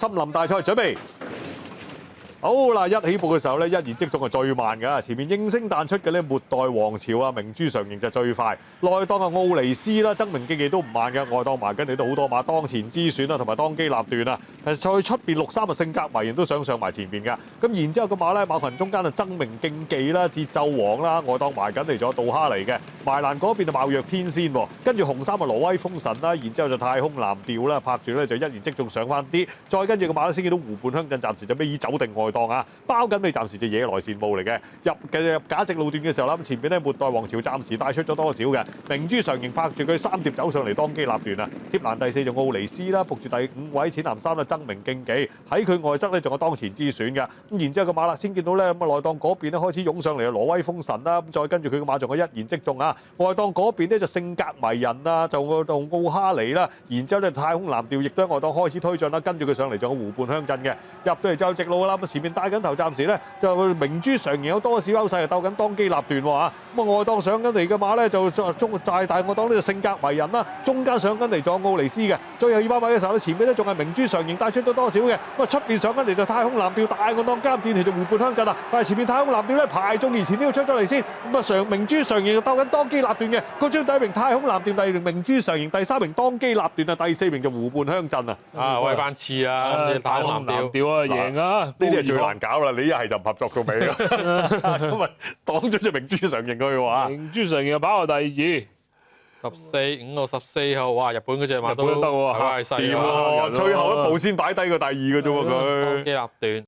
森林大賽準備。好啦，一起步嘅時候咧，一言即中係最慢㗎。前面應聲彈出嘅咧，末代王朝啊，明珠上型就最快。內檔啊，奧尼斯啦，爭鳴競技都唔慢嘅。外檔埋緊嚟到好多馬，當前之選啊，同埋當機立斷啊。再出邊63啊，性格迷人都想上埋前邊㗎。咁然之後個馬咧，馬群中間啊，爭鳴競技啦，節奏王啦，外檔埋緊嚟咗杜哈尼嘅。埋欄嗰邊啊，貌若天仙喎。跟住紅衫啊，挪威風神啦，然之後就太空藍調啦，拍住咧就一言即中上翻啲。再跟住個馬咧先見到湖畔鄉鎮，暫時就尾已走定外檔啊，包緊尾暫時就野來羨慕嚟嘅。入假直路段嘅時候啦，前邊咧末代王朝暫時帶出咗多少嘅明珠上型拍住佢三碟走上嚟當機立斷啊！貼欄第4就奧尼斯啦，仆住第5位淺藍衫啦，爭鳴競技喺佢外側咧仲有當前之選嘅。咁然之後個馬啦先見到咧咁啊內檔嗰邊咧開始湧上嚟啊挪威風神啦，咁再跟住佢個馬仲有一言即中啊！外檔嗰邊咧就性格迷人啊，就同奧哈尼啦，然之後咧太空藍調亦都喺外檔開始推進啦，跟住佢上嚟仲有湖畔鄉鎮嘅，入到嚟就直路啦，咁前面帶緊頭暫時咧就明珠上型有多少優勢啊，鬥緊當機立斷喎嚇，咁啊外檔上緊嚟嘅馬咧就中大外檔呢就性格迷人啦，中間上緊嚟仲有奧尼斯嘅，最後200米嘅時候咧前邊咧仲係明珠上型帶出咗多少嘅，咁啊出邊上緊嚟就太空藍調大外檔監戰條就湖畔鄉鎮啊，但係前面太空藍調咧排中而前呢度出咗嚟先，咁啊明珠上型就鬥緊當機立斷嘅，個張第1名太空藍調，第2名明珠上型，第3名當機立斷啊，第4名就湖畔鄉鎮啊，啊喂班次啊，太空藍調啊贏啊！呢啲係最難搞啦，你一係就唔合作到尾咯，咁啊擋咗隻明珠上型佢話，明珠上型跑到第2。5號14號，哇！日本嗰隻馬都得喎，係細掂喎，最後一步先擺低個第2嘅啫喎佢。當機立斷。